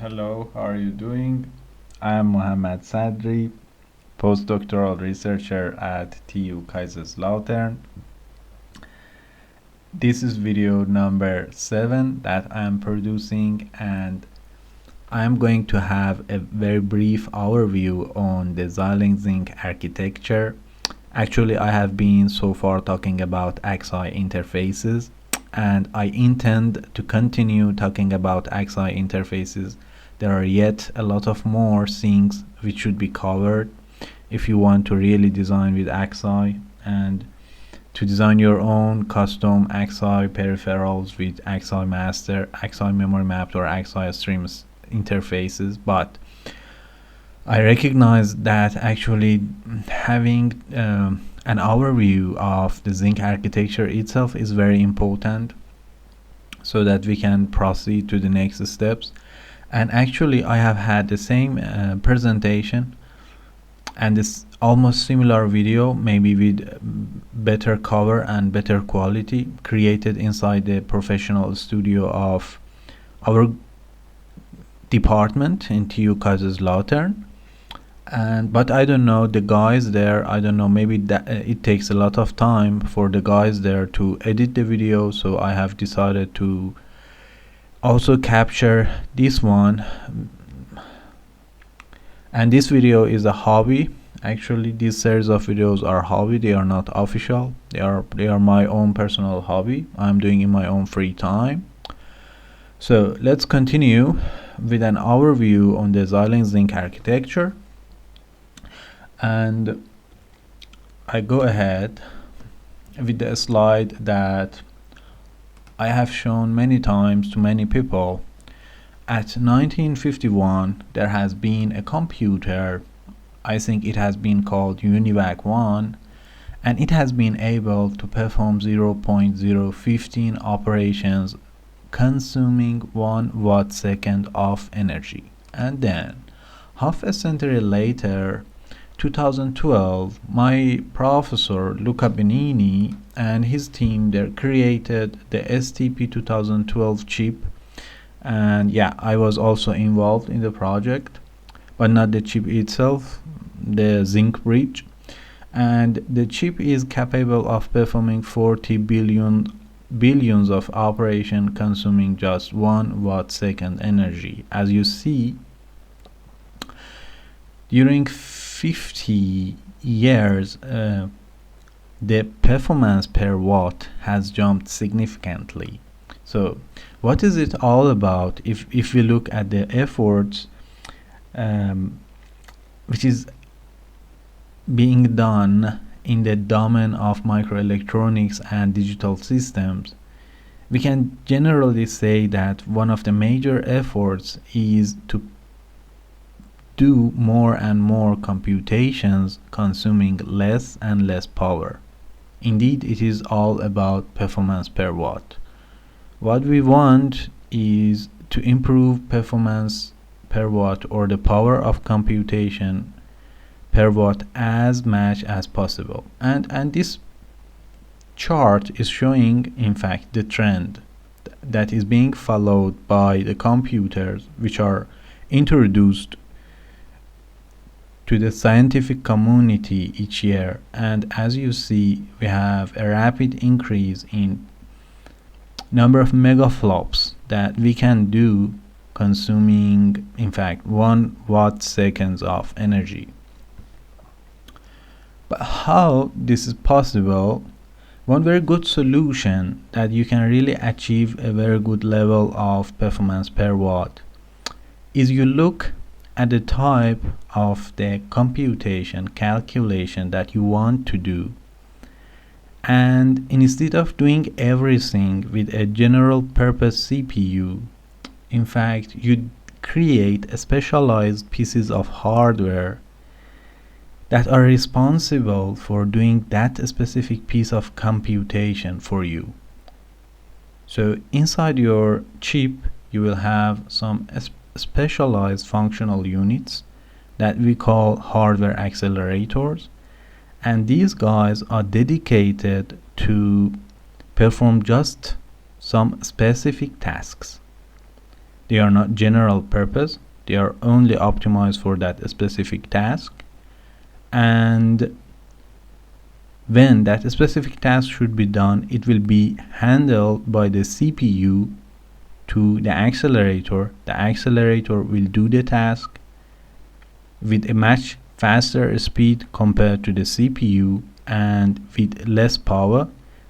Hello, how are you doing? I am Mohammad Sadri, postdoctoral researcher at TU Kaiserslautern. This is video number 7 that I am producing, and I am going to have a very brief overview on the Xilinx ZYNQ architecture. Actually, I have been so far talking about AXI interfaces, and I intend to continue talking about AXI interfaces. There are yet a lot of more things which should be covered if you want to really design with AXI and to design your own custom AXI peripherals with AXI master, AXI memory mapped, or AXI streams interfaces. But I recognize that actually having an overview of the ZYNQ architecture itself is very important so that we can proceed to the next steps. And actually I have had the same presentation and this almost similar video, maybe with better cover and better quality, created inside the professional studio of our department in TU Kaiserslautern. But I don't know, the guys there, I don't know, maybe that it takes a lot of time for the guys there to edit the video, so I have decided to also capture this one. And this video is a hobby. Actually, this series of videos are hobby, they are not official. They are my own personal hobby I'm doing in my own free time. So let's continue with an overview on the Xilinx ZYNQ architecture. And I go ahead with the slide that I have shown many times to many people. At 1951, there has been a computer, I think it has been called UNIVAC 1, and it has been able to perform 0.015 operations consuming 1 watt-second of energy. And then, half a century later, 2012, my professor Luca Benini and his team there created the STP 2012 chip, and yeah, I was also involved in the project, but not the chip itself, the ZYNQ bridge. And the chip is capable of performing 40 billions of operations consuming just 1 watt-second energy. As you see, during 50 years, the performance per watt has jumped significantly. So what is it all about if we look at the efforts which is being done in the domain of microelectronics and digital systems? We can generally say that one of the major efforts is to do more and more computations consuming less and less power. Indeed, it is all about performance per watt. What we want is to improve performance per watt, or the power of computation per watt, as much as possible. And this chart is showing, in fact, the trend that is being followed by the computers which are introduced to the scientific community each year. And as you see, we have a rapid increase in number of megaflops that we can do consuming, in fact, 1 watt-seconds of energy. But how this is possible? One very good solution that you can really achieve a very good level of performance per watt is you look at the type of the computation calculation that you want to do, and instead of doing everything with a general purpose CPU, in fact you create specialized pieces of hardware that are responsible for doing that specific piece of computation for you. So inside your chip you will have some specialized functional units that we call hardware accelerators, and these guys are dedicated to perform just some specific tasks. They are not general purpose. They are only optimized for that specific task. And when that specific task should be done, it will be handled by the CPU to the accelerator. The accelerator will do the task with a much faster speed compared to the CPU and with less power,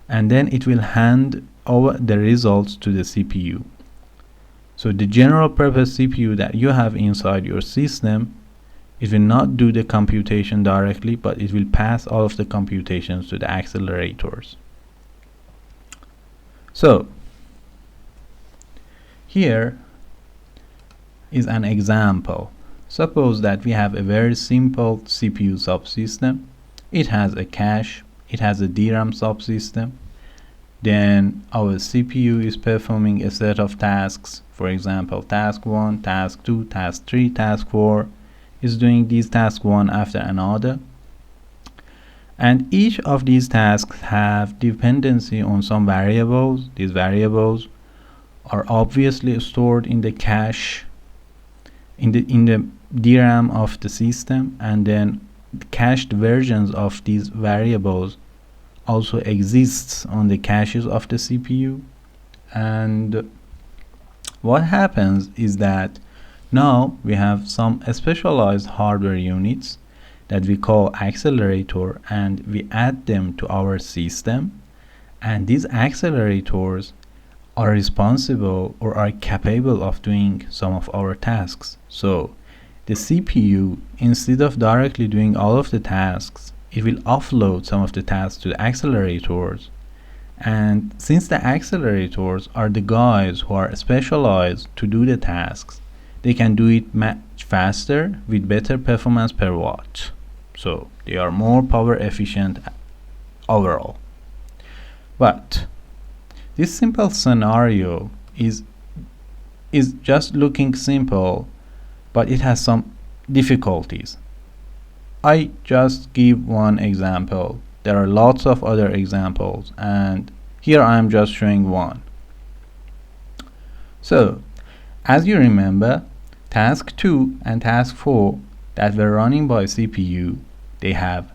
and then it will hand over the results to the CPU. So the general purpose CPU that you have inside your system, it will not do the computation directly, but it will pass all of the computations to the accelerators. So here is an example. Suppose that we have a very simple CPU subsystem. It has a cache, it has a DRAM subsystem. Then our CPU is performing a set of tasks. For example, task 1, task 2, task 3, task 4 is doing these tasks one after another. And each of these tasks have dependency on some variables. These variables are obviously stored in the cache, in the DRAM of the system, and then cached versions of these variables also exists on the caches of the CPU. And what happens is that now we have some specialized hardware units that we call accelerator, and we add them to our system, and these accelerators are responsible or are capable of doing some of our tasks. So the CPU, instead of directly doing all of the tasks, it will offload some of the tasks to the accelerators. And since the accelerators are the guys who are specialized to do the tasks, they can do it much faster with better performance per watt. So they are more power efficient overall. But this simple scenario is just looking simple, but it has some difficulties. I just give one example. There are lots of other examples, and here I am just showing one. So, as you remember, task 2 and task 4 that were running by CPU, they have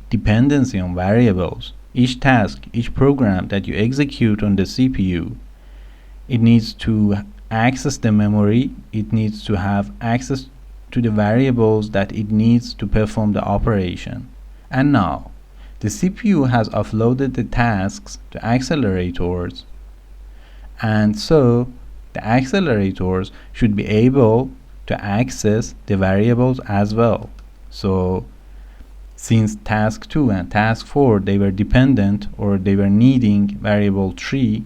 dependency on variables. Each task, each program that you execute on the CPU, it needs to access the memory, it needs to have access to the variables that it needs to perform the operation. And now, the CPU has offloaded the tasks to accelerators, and so the accelerators should be able to access the variables as well. So since task 2 and task 4 they were dependent, or they were needing variable 3,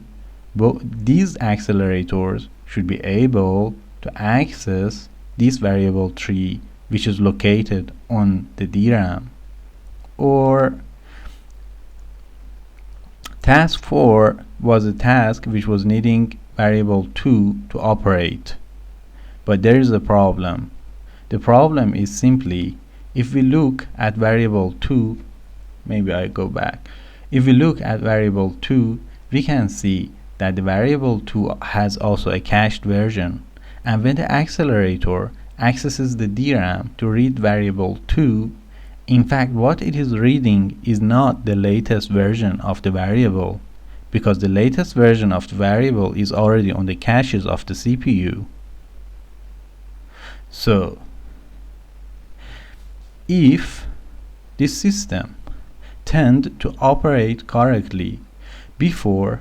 these accelerators should be able to access this variable 3, which is located on the DRAM. Or task 4 was a task which was needing variable 2 to operate. But there is a problem. The problem is simply, if we look at variable 2, maybe I go back. If we look at variable 2, we can see that the variable 2 has also a cached version. And when the accelerator accesses the DRAM to read variable 2, in fact what it is reading is not the latest version of the variable, because the latest version of the variable is already on the caches of the CPU. So if this system tend to operate correctly before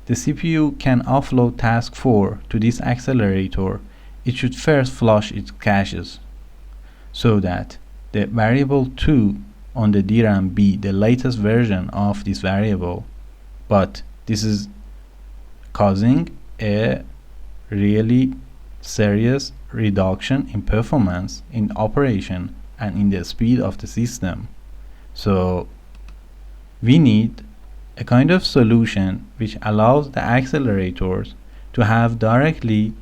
the CPU can offload task 4 to this accelerator, it should first flush its caches so that the variable 2 on the DRAM be the latest version of this variable. But this is causing a really serious reduction in performance, in operation, and in the speed of the system. So we need a kind of solution which allows the accelerators to have directly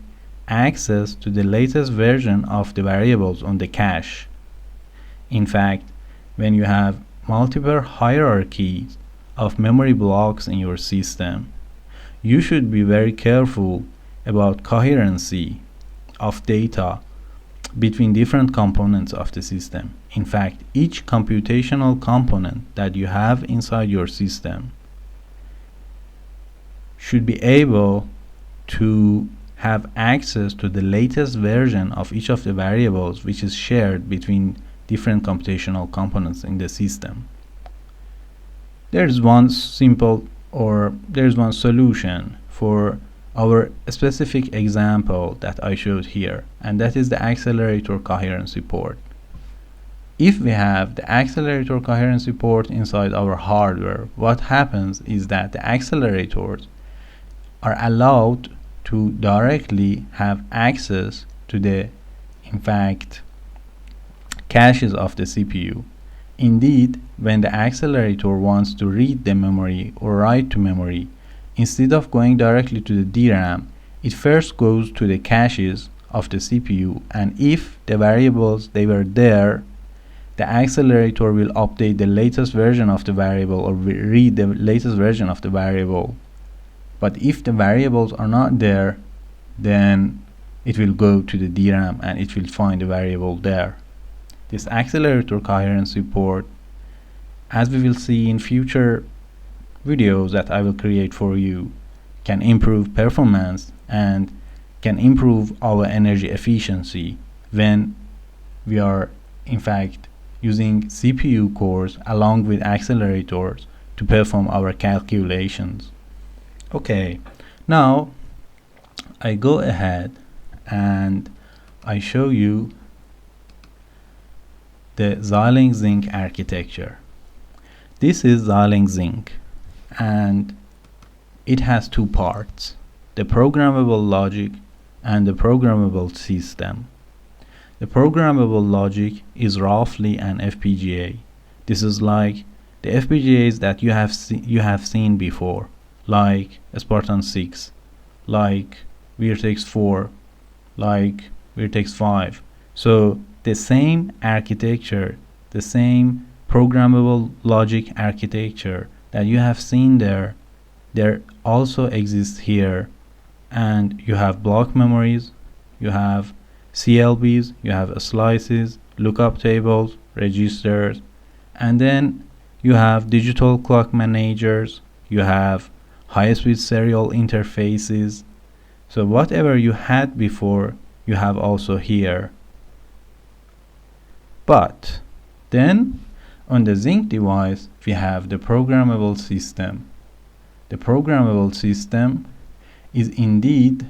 access to the latest version of the variables on the cache. In fact, when you have multiple hierarchies of memory blocks in your system, you should be very careful about coherency, of data between different components of the system. In fact, each computational component that you have inside your system should be able to have access to the latest version of each of the variables which is shared between different computational components in the system. There's one solution for our specific example that I showed here, and that is the accelerator coherency port. If we have the accelerator coherency port inside our hardware, what happens is that the accelerators are allowed to directly have access to the, in fact, caches of the CPU. Indeed, when the accelerator wants to read the memory or write to memory, instead of going directly to the DRAM, it first goes to the caches of the CPU, and if the variables they were there, the accelerator will update the latest version of the variable or read the latest version of the variable. But if the variables are not there, then it will go to the DRAM and it will find the variable there. This accelerator coherency port, as we will see in future videos that I will create for you, can improve performance and can improve our energy efficiency when we are in fact using CPU cores along with accelerators to perform our calculations. Okay, now I go ahead and I show you the Xilinx ZYNQ architecture. This is Xilinx ZYNQ, and it has two parts: the programmable logic and the programmable system. The programmable logic is roughly an FPGA. This is like the FPGAs that you have seen before, like Spartan 6, like Virtex 4, like Virtex 5. So the same architecture, the same programmable logic architecture that you have seen there also exists here. And you have block memories, you have CLBs, you have slices, lookup tables, registers, and then you have digital clock managers, you have high-speed serial interfaces. So whatever you had before, you have also here. But then on the ZYNQ device, we have the programmable system. The programmable system is indeed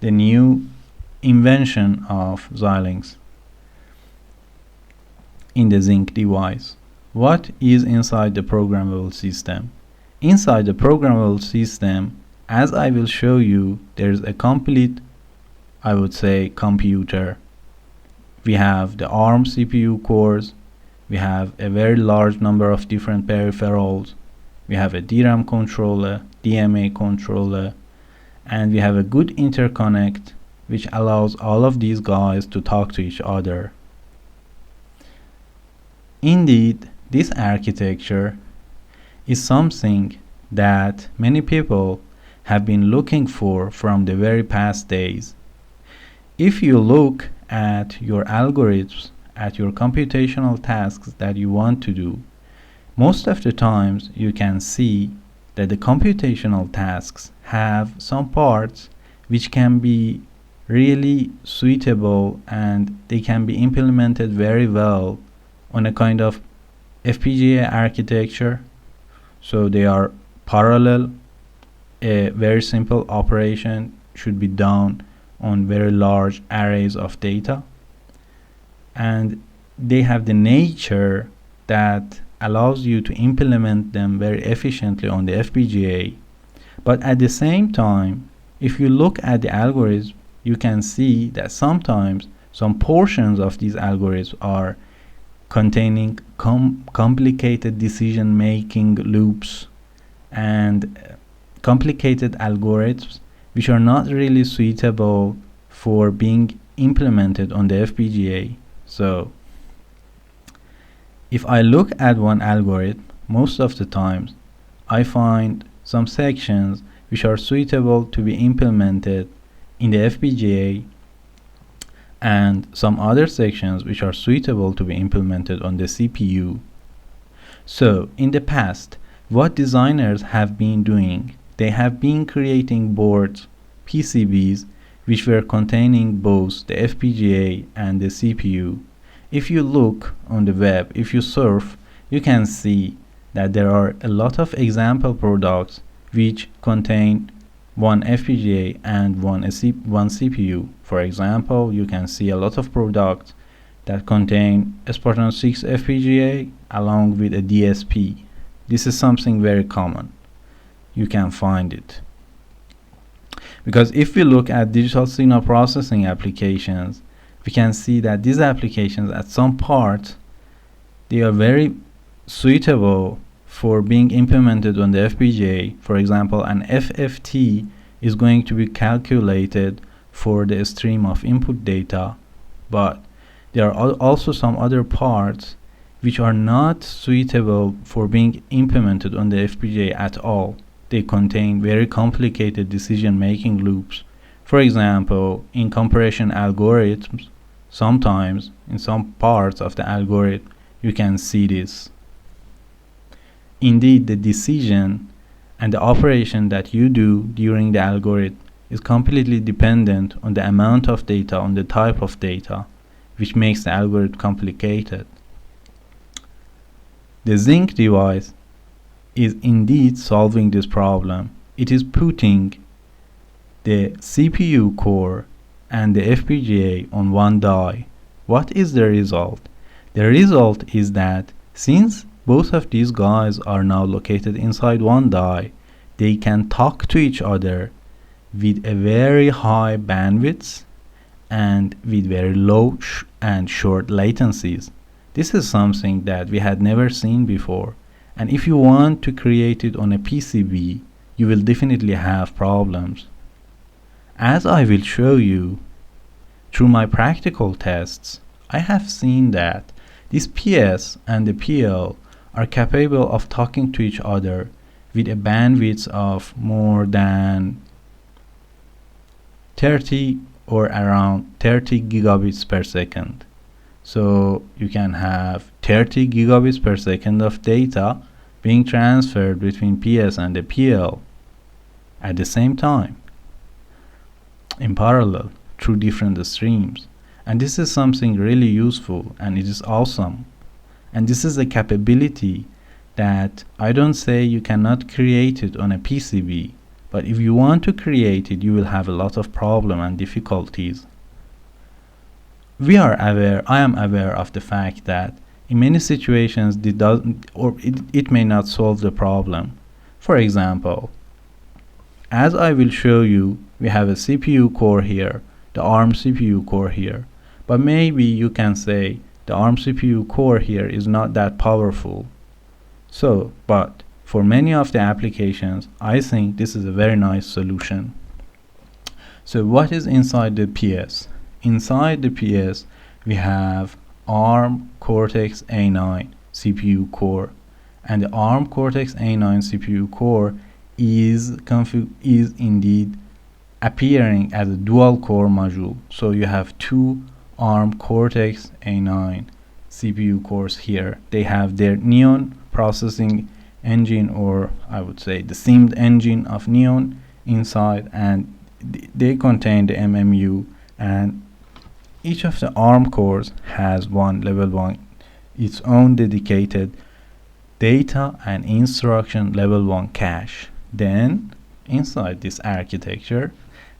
the new invention of Xilinx in the ZYNQ device. What is inside the programmable system? Inside the programmable system, as I will show you, there's a complete, I would say, computer. We have the ARM CPU cores, we have a very large number of different peripherals, we have a DRAM controller, DMA controller, and we have a good interconnect which allows all of these guys to talk to each other. Indeed, this architecture is something that many people have been looking for from the very past days. If you look at your algorithms, at your computational tasks that you want to do, most of the times you can see that the computational tasks have some parts which can be really suitable and they can be implemented very well on a kind of FPGA architecture. So they are parallel. A very simple operation should be done on very large arrays of data, and they have the nature that allows you to implement them very efficiently on the FPGA. But at the same time, if you look at the algorithm, you can see that sometimes some portions of these algorithms are containing complicated decision-making loops and complicated algorithms which are not really suitable for being implemented on the FPGA. So if I look at one algorithm, most of the times I find some sections which are suitable to be implemented in the FPGA, and some other sections which are suitable to be implemented on the CPU. So, in the past, what designers have been doing, they have been creating boards, PCBs, which were containing both the FPGA and the CPU. If you look on the web, if you surf, you can see that there are a lot of example products which contain one FPGA and one CPU. For example, you can see a lot of products that contain a Spartan 6 FPGA along with a DSP. This is something very common. You can find it. Because if we look at digital signal processing applications, we can see that these applications at some part, they are very suitable for being implemented on the FPGA. For example, an FFT is going to be calculated for the stream of input data, but there are also some other parts which are not suitable for being implemented on the FPGA at all. They contain very complicated decision-making loops. For example, in comparison algorithms, sometimes in some parts of the algorithm, you can see this. Indeed, the decision and the operation that you do during the algorithm is completely dependent on the amount of data, on the type of data, which makes the algorithm complicated. The ZYNQ device is indeed solving this problem. It is putting the CPU core and the FPGA on one die. What is the result? The result is that since both of these guys are now located inside one die, they can talk to each other with a very high bandwidth and with very low and short latencies. This is something that we had never seen before, and if you want to create it on a PCB, you will definitely have problems. As I will show you through my practical tests, I have seen that this PS and the PL are capable of talking to each other with a bandwidth of more than 30 or around 30 gigabits per second. So you can have 30 gigabits per second of data being transferred between PS and the PL at the same time in parallel through different streams. And this is something really useful, and it is awesome. And this is a capability that I don't say you cannot create it on a PCB, but if you want to create it, you will have a lot of problem and difficulties. I am aware of the fact that in many situations it may not solve the problem. For example, as I will show you, we have a CPU core here, the ARM CPU core here, but maybe you can say the ARM CPU core here is not that powerful. But for many of the applications, I think this is a very nice solution. So what is inside the PS? Inside the PS, we have ARM Cortex A9 CPU core, and the ARM Cortex A9 CPU core is indeed appearing as a dual core module. So you have two ARM Cortex A9 CPU cores here. They have their Neon processing engine, or I would say the SIMD engine of Neon inside, and they contain the MMU, and each of the ARM cores has level 1 its own dedicated data and instruction level 1 cache. Then inside this architecture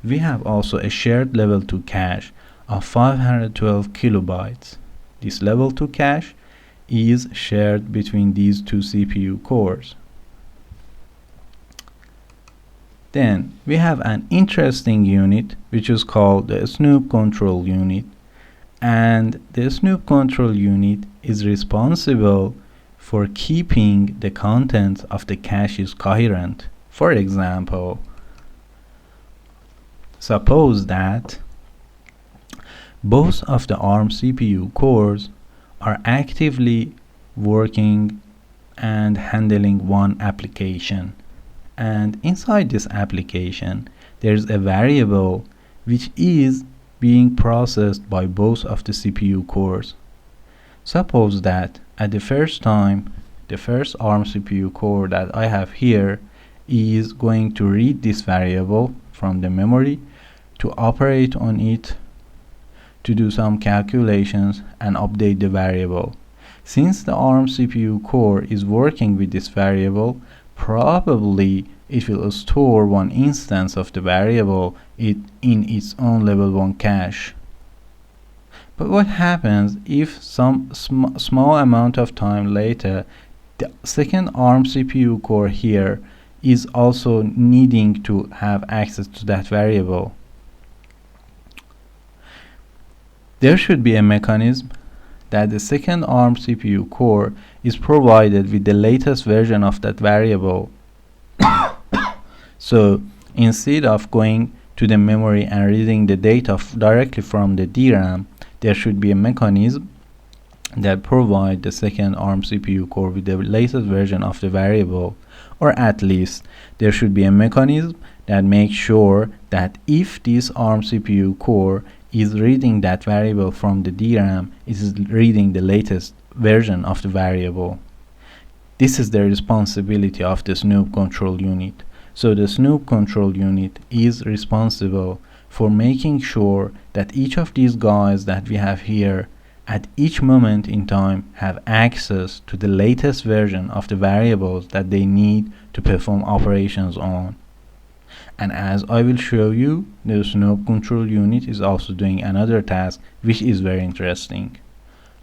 we have also a shared level 2 cache of 512 kilobytes. This level 2 cache is shared between these two CPU cores. Then we have an interesting unit which is called the Snoop control unit, and the Snoop control unit is responsible for keeping the contents of the caches coherent. For example, suppose that both of the ARM CPU cores are actively working and handling one application, and inside this application there is a variable which is being processed by both of the CPU cores. Suppose that at the first time, the first ARM CPU core that I have here is going to read this variable from the memory to operate on it, to do some calculations and update the variable. Since the ARM CPU core is working with this variable, probably it will store one instance of the variable in its own level 1 cache. But what happens if some small amount of time later the second ARM CPU core here is also needing to have access to that variable? There should be a mechanism that the second ARM CPU core is provided with the latest version of that variable. So instead of going to the memory and reading the data directly from the DRAM, there should be a mechanism that provides the second ARM CPU core with the latest version of the variable, or at least there should be a mechanism that makes sure that if this ARM CPU core is reading that variable from the DRAM, it is reading the latest version of the variable. This is the responsibility of the ZYNQ control unit. So the ZYNQ control unit is responsible for making sure that each of these guys that we have here at each moment in time have access to the latest version of the variables that they need to perform operations on. And as I will show you, the ZYNQ control unit is also doing another task which is very interesting.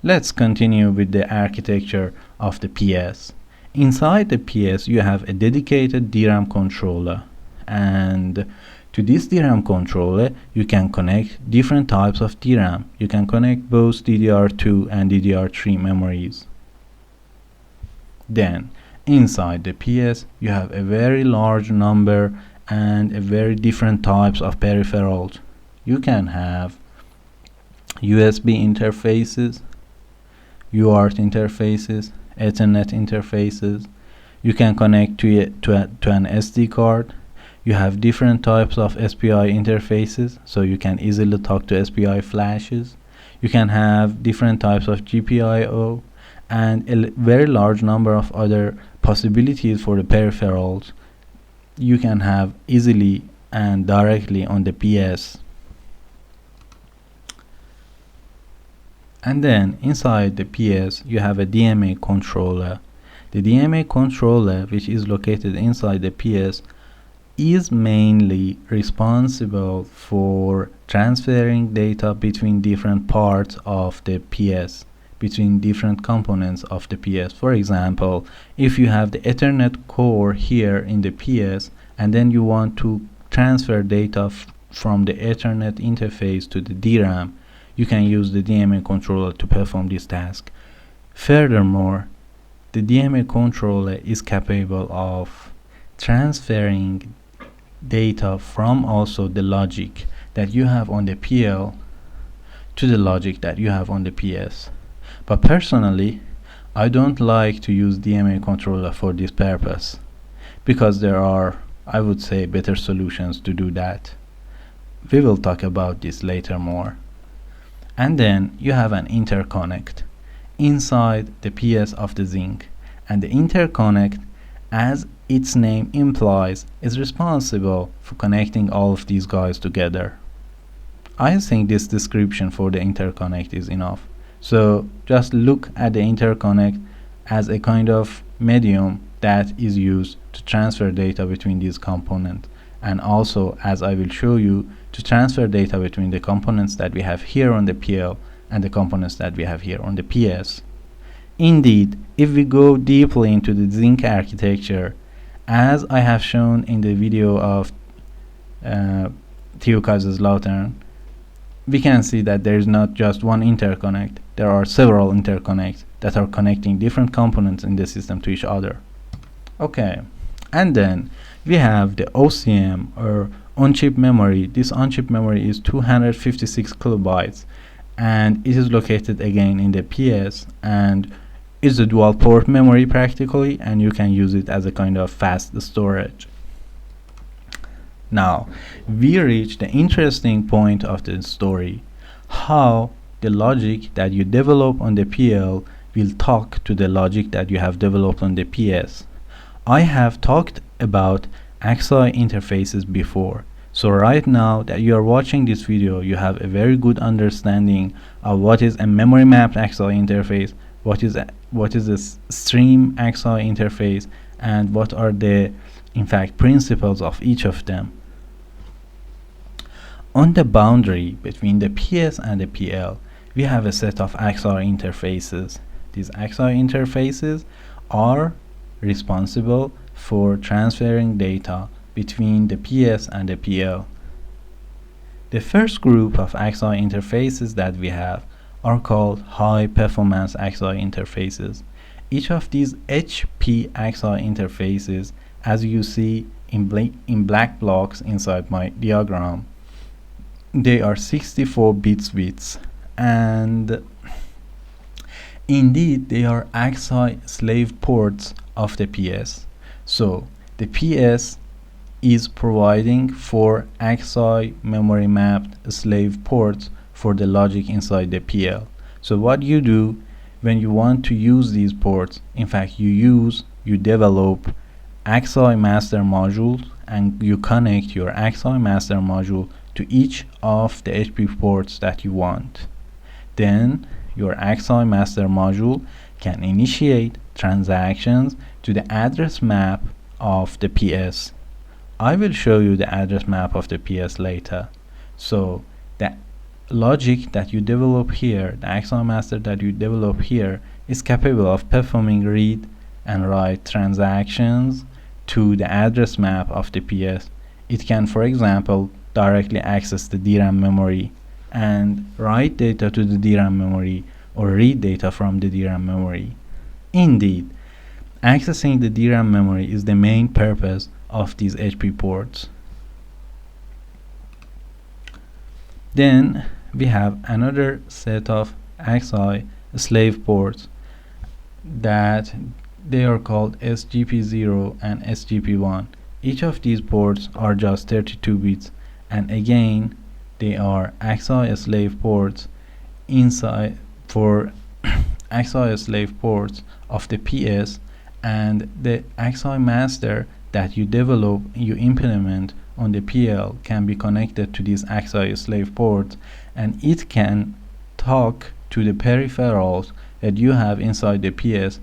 Let's continue with the architecture of the PS. Inside the PS you have a dedicated DRAM controller, and to this DRAM controller you can connect different types of DRAM. You can connect both DDR2 and DDR3 memories. Then inside the PS you have a very large number and a very different types of peripherals. You can have USB interfaces, UART interfaces, Ethernet interfaces. You can connect to an SD card. You have different types of SPI interfaces, so you can easily talk to SPI flashes. You can have different types of GPIO and a very large number of other possibilities for the peripherals you can have easily and directly on the PS. And then inside the PS you have a DMA controller. The DMA controller, which is located inside the PS, is mainly responsible for transferring data between different parts of the PS, between different components of the PS. For example, if you have the Ethernet core here in the PS and then you want to transfer data from the Ethernet interface to the DRAM, you can use the DMA controller to perform this task. Furthermore, the DMA controller is capable of transferring data from also the logic that you have on the PL to the logic that you have on the PS. But personally, I don't like to use DMA controller for this purpose, because there are, I would say, better solutions to do that. We will talk about this later more. And then you have an interconnect inside the PS of the ZYNQ, and the interconnect, as its name implies, is responsible for connecting all of these guys together. I think this description for the interconnect is enough. So just look at the interconnect as a kind of medium that is used to transfer data between these components, and also, as I will show you, to transfer data between the components that we have here on the PL and the components that we have here on the PS. Indeed, if we go deeply into the ZYNQ architecture, as I have shown in the video of Theo Kaiserslautern, we can see that there is not just one interconnect. There are several interconnects that are connecting different components in the system to each other. Okay, and then we have the OCM, or on-chip memory. This on-chip memory is 256 kilobytes, and it is located again in the PS, and is a dual port memory practically, and you can use it as a kind of fast storage. Now, we reach the interesting point of the story, how the logic that you develop on the PL will talk to the logic that you have developed on the PS. I have talked about AXI interfaces before, so right now that you are watching this video, you have a very good understanding of what is a memory mapped AXI interface, what is a stream AXI interface, and what are the in fact principles of each of them. On the boundary between the PS and the PL, we have a set of AXI interfaces. These AXI interfaces are responsible for transferring data between the PS and the PL. The first group of AXI interfaces that we have are called high performance AXI interfaces. Each of these HP AXI interfaces, as you see in black blocks inside my diagram, they are 64 bits width, and indeed they are AXI slave ports of the PS. So the PS is providing 4 AXI memory mapped slave ports for the logic inside the PL. So what you do when you want to use these ports, in fact you develop AXI master modules, and you connect your AXI master module to each of the HP ports that you want. Then your AXI master module can initiate transactions to the address map of the PS. I will show you the address map of the PS later. So the logic that you develop here, the AXI master that you develop here, is capable of performing read and write transactions to the address map of the PS. It can, for example, directly access the DRAM memory and write data to the DRAM memory or read data from the DRAM memory. Indeed, accessing the DRAM memory is the main purpose of these HP ports. Then we have another set of AXI slave ports that they are called SGP0 and SGP1. Each of these ports are just 32 bits, and again they are AXI slave ports inside for AXI slave ports of the PS, and the AXI master that you develop, you implement on the PL can be connected to these AXI slave ports, and it can talk to the peripherals that you have inside the PS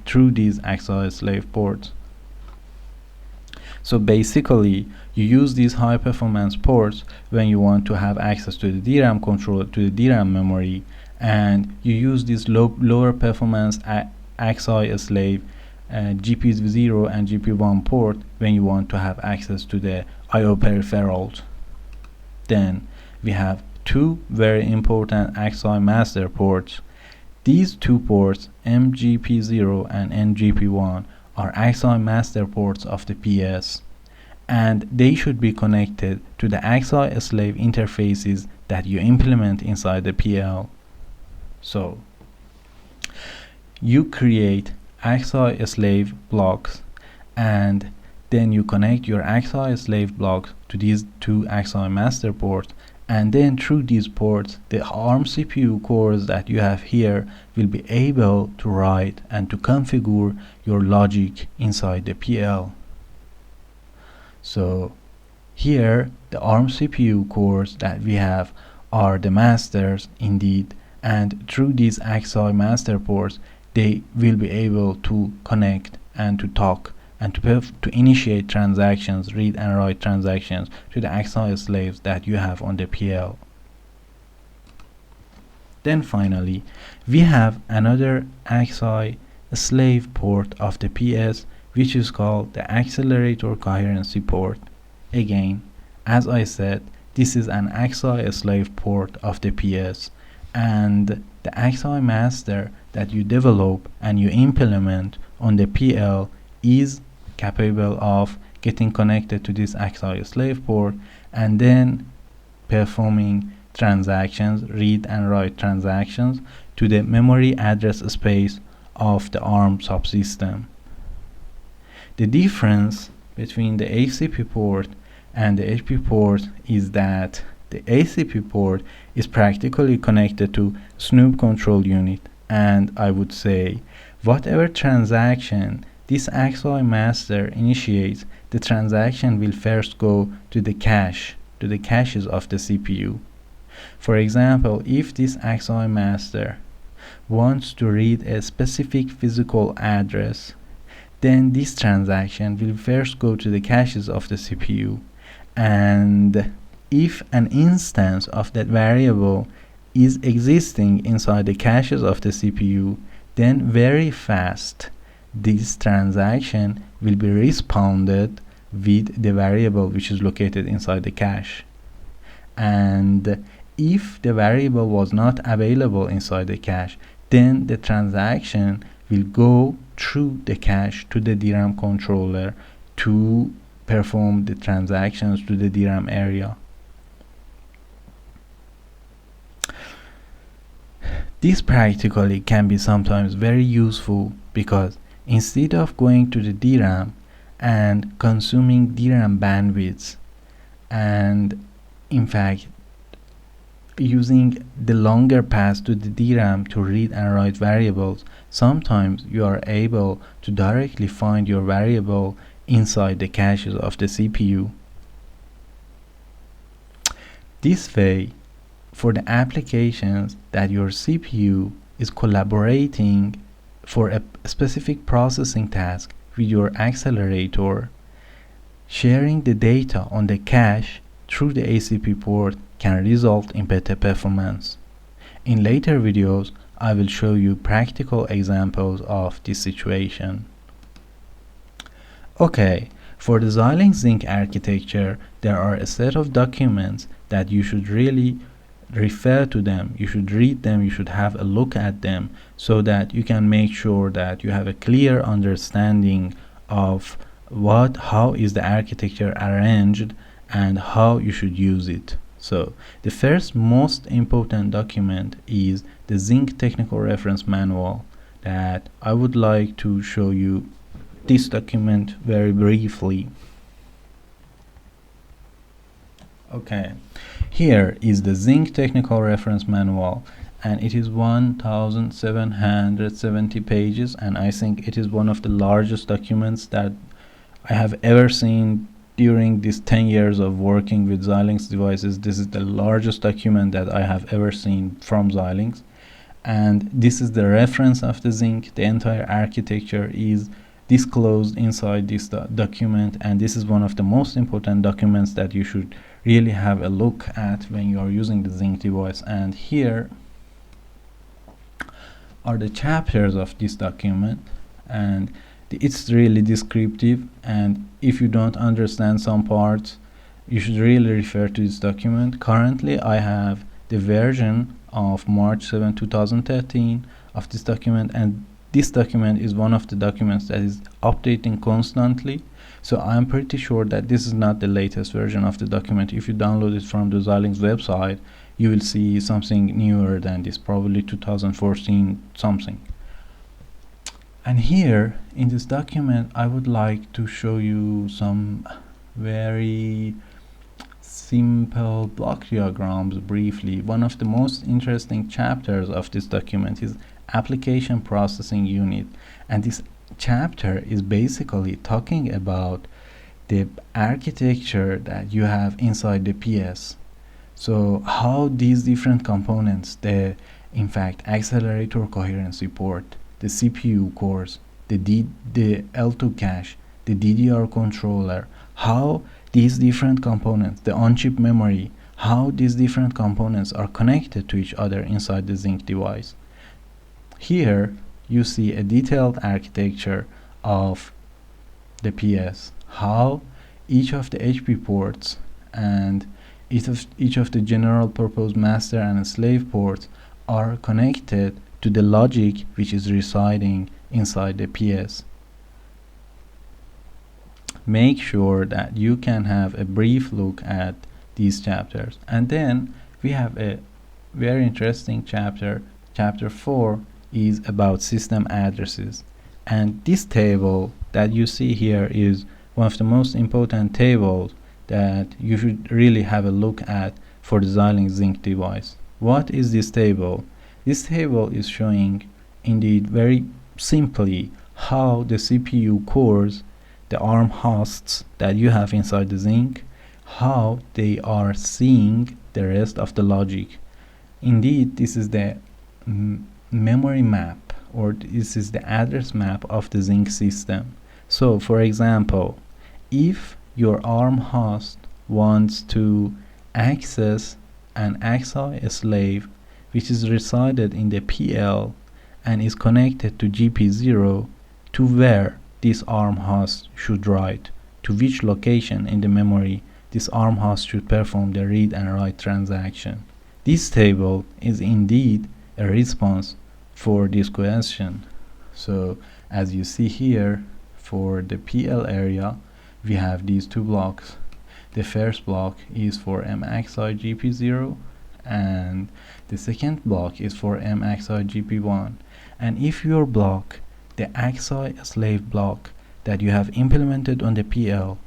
through these AXI slave ports. So basically, you use these high performance ports when you want to have access to the DRAM controller, to the DRAM memory, and you use this lower performance AXI slave GP0 and GP1 port when you want to have access to the I/O peripherals. Then we have two very important AXI master ports. These two ports, MGP0 and NGP1, are AXI master ports of the PS, and they should be connected to the AXI slave interfaces that you implement inside the PL. So you create AXI slave blocks, and then you connect your AXI slave blocks to these two AXI master ports, and then through these ports the ARM CPU cores that you have here will be able to write and to configure your logic inside the PL. So here the ARM CPU cores that we have are the masters indeed, and through these AXI master ports they will be able to connect and to talk and to initiate transactions, read and write transactions to the AXI slaves that you have on the PL. Then finally, we have another AXI slave port of the PS, which is called the accelerator coherency port. Again, as I said, this is an AXI slave port of the PS, and the AXI master that you develop and you implement on the PL is capable of getting connected to this AXI slave port and then performing transactions, read and write transactions to the memory address space of the ARM subsystem. The difference between the ACP port and the HP port is that the ACP port is practically connected to Snoop control unit, and I would say whatever transaction this XY master initiates, the transaction will first go to the cache, to the caches of the CPU. For example, if this XY master wants to read a specific physical address, then this transaction will first go to the caches of the CPU, and if an instance of that variable is existing inside the caches of the CPU, then very fast this transaction will be responded with the variable which is located inside the cache. And if the variable was not available inside the cache, then the transaction will go through the cache to the DRAM controller to perform the transactions to the DRAM area. This practically can be sometimes very useful because instead of going to the DRAM and consuming DRAM bandwidths and in fact using the longer path to the DRAM to read and write variables, sometimes you are able to directly find your variable inside the caches of the CPU. This way, for the applications that your CPU is collaborating for a specific processing task with your accelerator, sharing the data on the cache through the ACP port can result in better performance. In later videos, I will show you practical examples of this situation. Okay, for the Xilinx ZYNQ architecture, there are a set of documents that you should really refer to them, you should read them, you should have a look at them so that you can make sure that you have a clear understanding of how is the architecture arranged and how you should use it. So the first most important document is the ZYNQ Technical Reference Manual that I would like to show you this document very briefly. Okay, here is the ZYNQ Technical Reference Manual, and it is 1770 pages, and I think it is one of the largest documents that I have ever seen during these 10 years of working with Xilinx devices. This is the largest document that I have ever seen from Xilinx, and this is the reference of the ZYNQ. The entire architecture is disclosed inside this document, and this is one of the most important documents that you should really have a look at when you are using the ZYNQ device. And here are the chapters of this document, and it's really descriptive, and if you don't understand some parts, you should really refer to this document. Currently I have the version of March 7, 2013 of this document, and this document is one of the documents that is updating constantly, so I'm pretty sure that this is not the latest version of the document. If you download it from the Xilinx website, you will see something newer than this, probably 2014 something. And here in this document I would like to show you some very simple block diagrams briefly. One of the most interesting chapters of this document is Application Processing Unit, and this chapter is basically talking about the architecture that you have inside the PS. So how these different components, in fact accelerator coherency port, the CPU cores, the L2 cache, the DDR controller, how these different components, the on-chip memory, how these different components are connected to each other inside the ZYNQ device. Here you see a detailed architecture of the PS, how each of the HP ports and each of the general purpose master and slave ports are connected to the logic which is residing inside the PS. Make sure that you can have a brief look at these chapters. And then we have a very interesting chapter. Chapter 4 is about system addresses, and this table that you see here is one of the most important tables that you should really have a look at for the Xilinx ZYNQ device. What is this table? This table is showing indeed very simply how the CPU cores, the ARM hosts that you have inside the ZYNQ, how they are seeing the rest of the logic. Indeed, this is the memory map, or this is the address map of the ZYNQ system. So for example, if your ARM host wants to access an AXI slave which is resided in the PL and is connected to GP0, to where this ARM host should write, to which location in the memory this ARM host should perform the read and write transaction. This table is indeed a response for this question. So as you see here, for the PL area, we have these two blocks. The first block is for MXI GP0 and the second block is for MXI GP1. And if your block, the AXI slave block that you have implemented on the PL,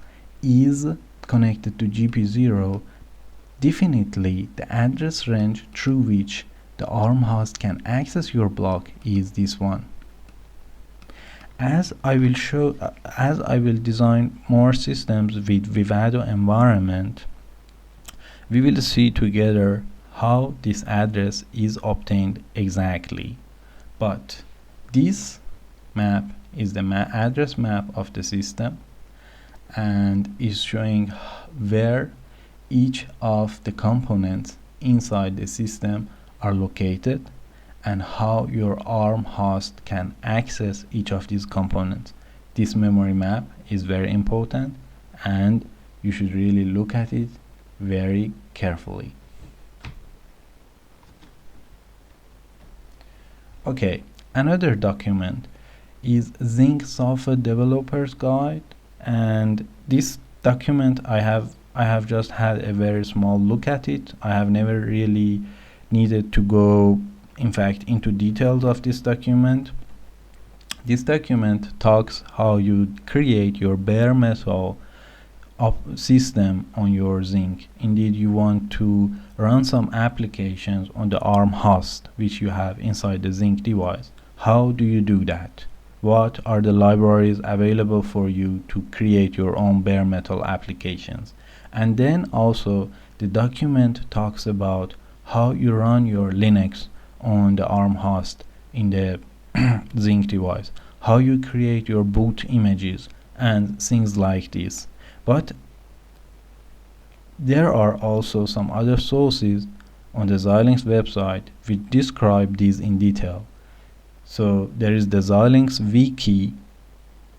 is connected to GP0, definitely the address range through which the ARM host can access your block is this one. As I will design more systems with Vivado environment, we will see together how this address is obtained exactly. But this map is the address map of the system and is showing where each of the components inside the system are located and how your ARM host can access each of these components. This memory map is very important and you should really look at it very carefully. Okay, another document is ZYNQ Software Developers Guide, and this document I have just had a very small look at it. I have never really needed to go in fact into details of this document. This document talks how you create your bare metal system on your ZYNQ. Indeed, you want to run some applications on the ARM host which you have inside the ZYNQ device. How do you do that? What are the libraries available for you to create your own bare metal applications? And then also the document talks about how you run your Linux on the ARM host in the ZYNQ device, how you create your boot images and things like this. But there are also some other sources on the Xilinx website which describe these in detail. So there is the Xilinx Wiki,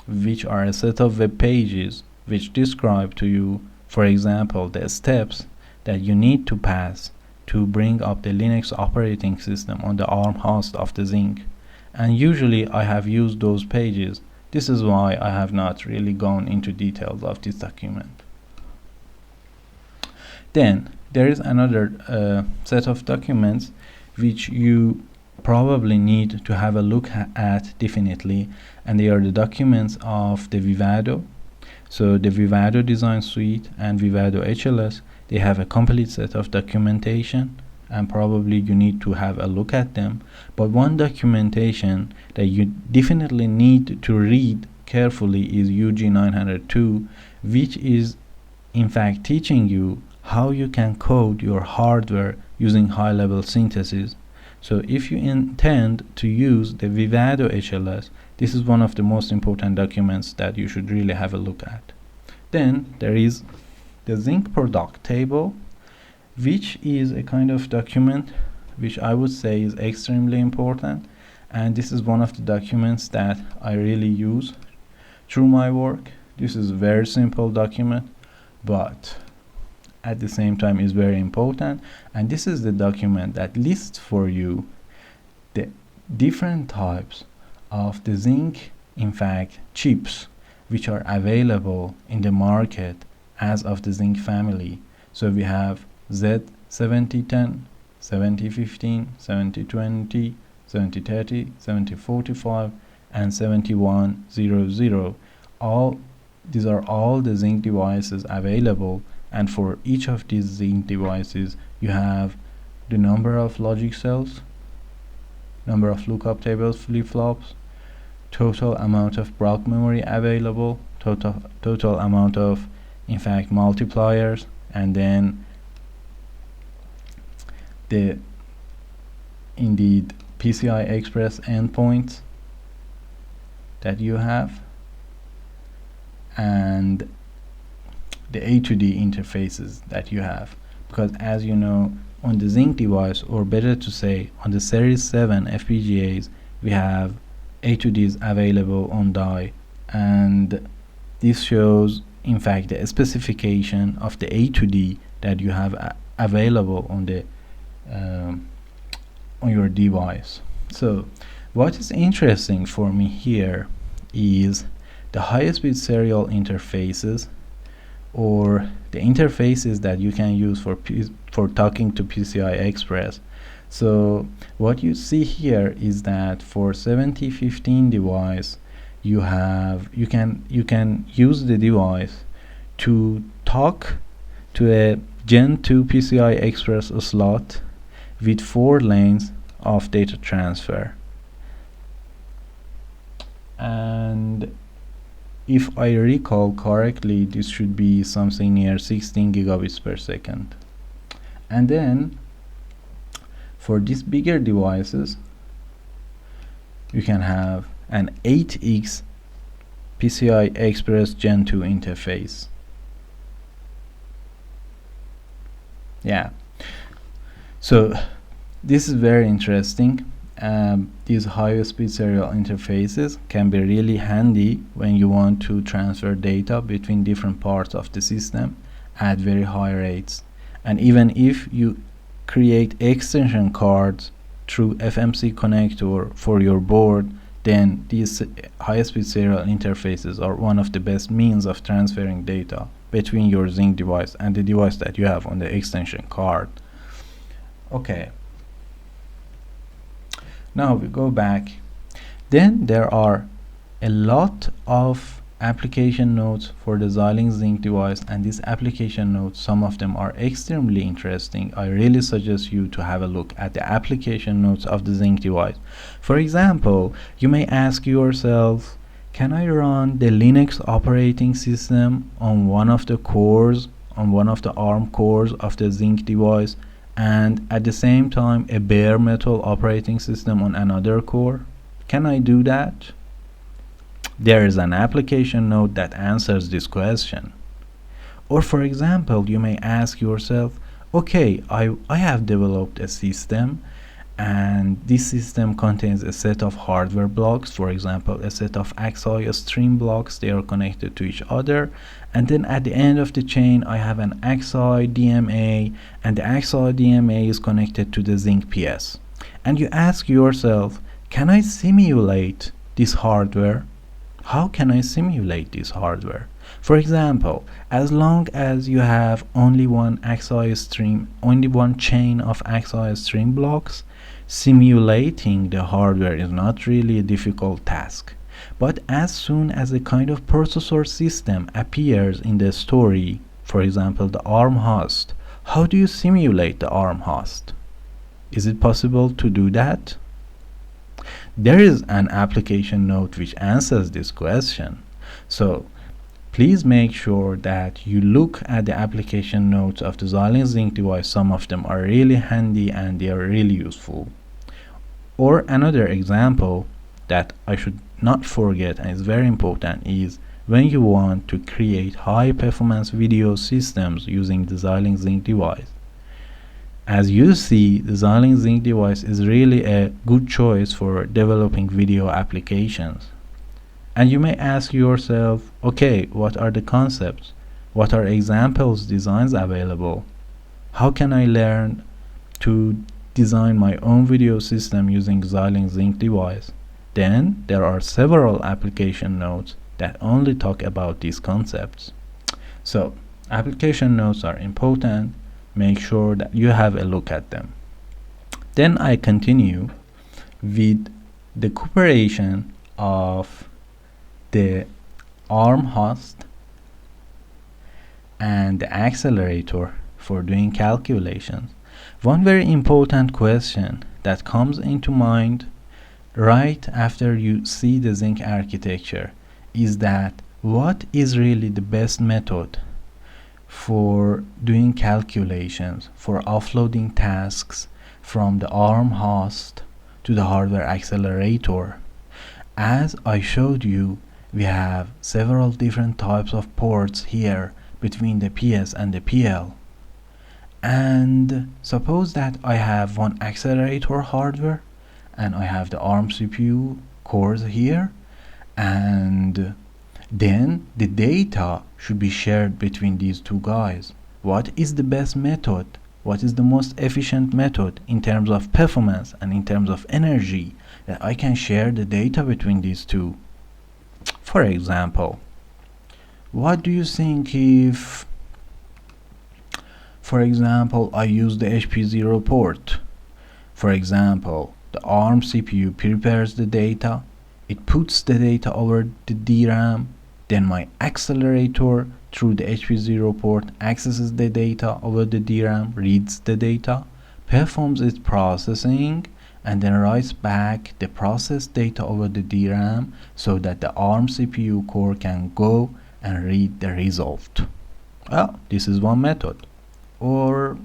which are a set of web pages which describe to you, for example, the steps that you need to pass to bring up the Linux operating system on the ARM host of the ZYNQ. And usually I have used those pages. This is why I have not really gone into details of this document. Then there is another set of documents which you probably need to have a look at definitely, and they are the documents of the Vivado. So the Vivado design suite and Vivado HLS, they have a complete set of documentation and probably you need to have a look at them. But one documentation that you definitely need to read carefully is UG902, which is in fact teaching you how you can code your hardware using high-level synthesis. So if you intend to use the Vivado HLS, this is one of the most important documents that you should really have a look at. Then there is the ZYNQ product table, which is a kind of document which I would say is extremely important, and this is one of the documents that I really use through my work. This is a very simple document, but at the same time is very important, and this is the document that lists for you the different types of the ZYNQ in fact chips which are available in the market as of the ZYNQ family. So we have Z7010, 7015, 7020, 7030, 7045 and 7100. All these are all the ZYNQ devices available, and for each of these ZYNQ devices you have the number of logic cells, number of lookup tables, flip-flops, total amount of block memory available, total amount of, in fact, multipliers, and then the indeed PCI Express endpoints that you have, and the A to D interfaces that you have. Because as you know, on the ZYNQ device, or better to say on the Series 7 FPGAs, we have A to Ds available on die, and this shows in fact the specification of the A to D that you have available on the on your device. So what is interesting for me here is the high-speed serial interfaces, or the interfaces that you can use for talking to PCI Express. So what you see here is that for 7015 device, you can use the device to talk to a Gen 2 PCI Express slot with 4 lanes of data transfer. And if I recall correctly, this should be something near 16 gigabits per second. And then for these bigger devices, you can have an 8x PCI Express Gen 2 interface. Yeah, so this is very interesting. These high-speed serial interfaces can be really handy when you want to transfer data between different parts of the system at very high rates. And even if you create extension cards through FMC connector for your board, then these high-speed serial interfaces are one of the best means of transferring data between your ZYNQ device and the device that you have on the extension card. Okay. Now we go back. Then there are a lot of application notes for the Xilinx ZYNQ device, and these application notes, some of them are extremely interesting. I really suggest you to have a look at the application notes of the ZYNQ device. For example, you may ask yourself, can I run the Linux operating system on one of the cores, on one of the ARM cores of the ZYNQ device, and at the same time a bare metal operating system on another core? Can I do that? There is an application note that answers this question. Or for example, you may ask yourself, okay, I have developed a system, and this system contains a set of hardware blocks, for example a set of AXI stream blocks. They are connected to each other, and then at the end of the chain I have an AXI DMA, and the AXI DMA is connected to the ZYNQ PS. And you ask yourself, can I simulate this hardware? How can I simulate this hardware? For example, as long as you have only one chain of AXI stream blocks, simulating the hardware is not really a difficult task. But as soon as a kind of processor system appears in the story, for example the ARM host, how do you simulate the ARM host? Is it possible to do that? There is an application note which answers this question. So please make sure that you look at the application notes of the Xilinx ZYNQ device. Some of them are really handy and they are really useful. Or another example that I should not forget and is very important is when you want to create high performance video systems using the Xilinx ZYNQ device. As you see, the Xilinx ZYNQ device is really a good choice for developing video applications. And you may ask yourself, okay, what are the concepts? What are examples, designs available? How can I learn to design my own video system using Xilinx ZYNQ device? Then there are several application notes that only talk about these concepts. So application notes are important. Make sure that you have a look at them. Then I continue with the cooperation of the ARM host and the accelerator for doing calculations. One very important question that comes into mind right after you see the ZYNQ architecture is that what is really the best method for doing calculations, for offloading tasks from the ARM host to the hardware accelerator. As I showed you, we have several different types of ports here between the PS and the PL. And suppose that I have one accelerator hardware and I have the ARM CPU cores here, and then the data should be shared between these two guys. What is the best method? What is the most efficient method in terms of performance and in terms of energy that I can share the data between these two? For example, what do you think if, for example, I use the HP0 port? For example, the ARM CPU prepares the data, it puts the data over the DRAM, then my accelerator through the HP0 port accesses the data over the DRAM, reads the data, performs its processing, and then writes back the processed data over the DRAM so that the ARM CPU core can go and read the result. Well, this is one method. Or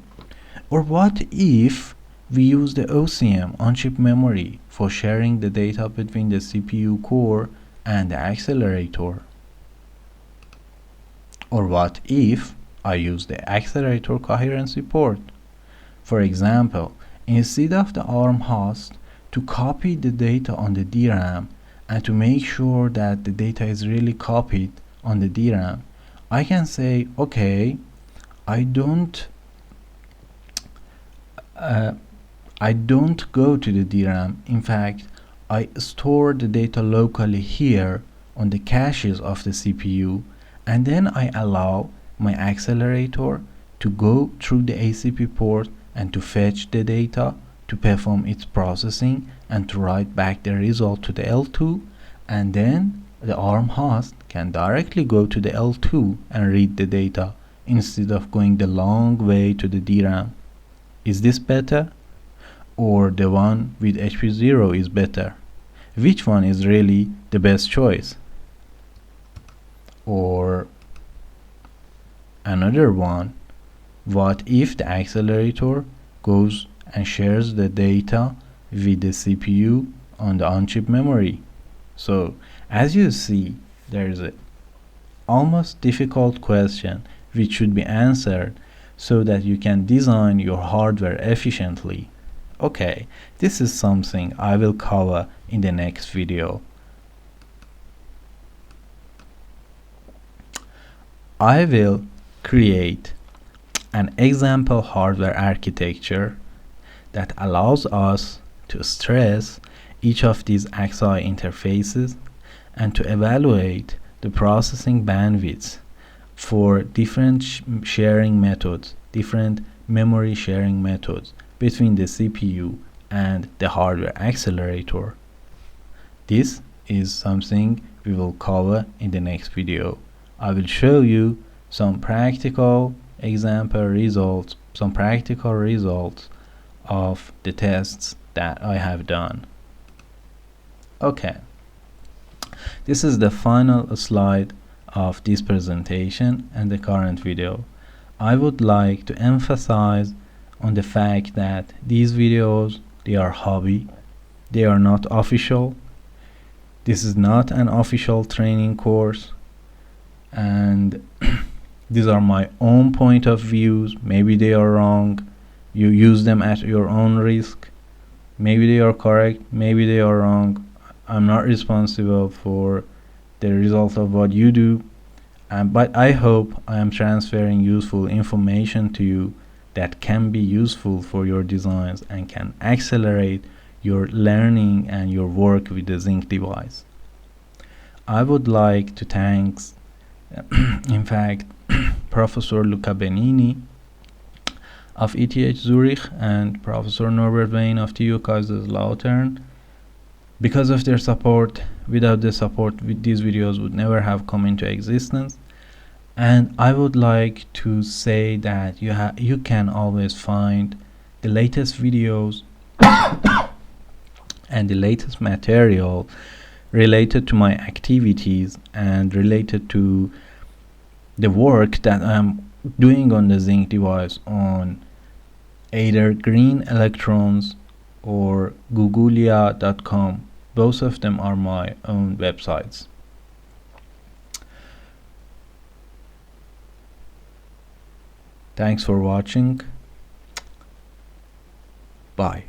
what if we use the OCM on-chip memory for sharing the data between the CPU core and the accelerator? Or what if I use the accelerator coherency port? For example, instead of the ARM host to copy the data on the DRAM and to make sure that the data is really copied on the DRAM, I can say, okay, I don't go to the DRAM. In fact, I store the data locally here on the caches of the CPU, and then I allow my accelerator to go through the ACP port and to fetch the data, to perform its processing, and to write back the result to the L2, and then the ARM host can directly go to the L2 and read the data instead of going the long way to the DRAM. Is this better? Or the one with HP0 is better? Which one is really the best choice? Or another one, what if the accelerator goes and shares the data with the CPU on the on-chip memory? So as you see, there is a almost difficult question which should be answered so that you can design your hardware efficiently. Okay, this is something I will cover in the next video. I will create an example hardware architecture that allows us to stress each of these AXI interfaces and to evaluate the processing bandwidths for different sharing methods, different memory sharing methods between the CPU and the hardware accelerator. This is something we will cover in the next video. I will show you some practical example results, some practical results of the tests that I have done. Okay, this is the final slide of this presentation and the current video. I would like to emphasize on the fact that these videos, they are hobby, they are not official. This is not an official training course, and these are my own point of views. Maybe they are wrong, you use them at your own risk. Maybe they are correct, maybe they are wrong. I'm not responsible for the result of what you do, but I hope I am transferring useful information to you that can be useful for your designs and can accelerate your learning and your work with the ZYNQ device. I would like to thank, in fact, Professor Luca Benini of ETH Zurich and Professor Norbert Wayne of TU Kaiserslautern. Because of their support, without their support, these videos would never have come into existence. And I would like to say that you can always find the latest videos and the latest material related to my activities and related to the work that I'm doing on the ZYNQ device on either Green Electrons or googlia.com. Both of them are my own websites. Thanks for watching. Bye.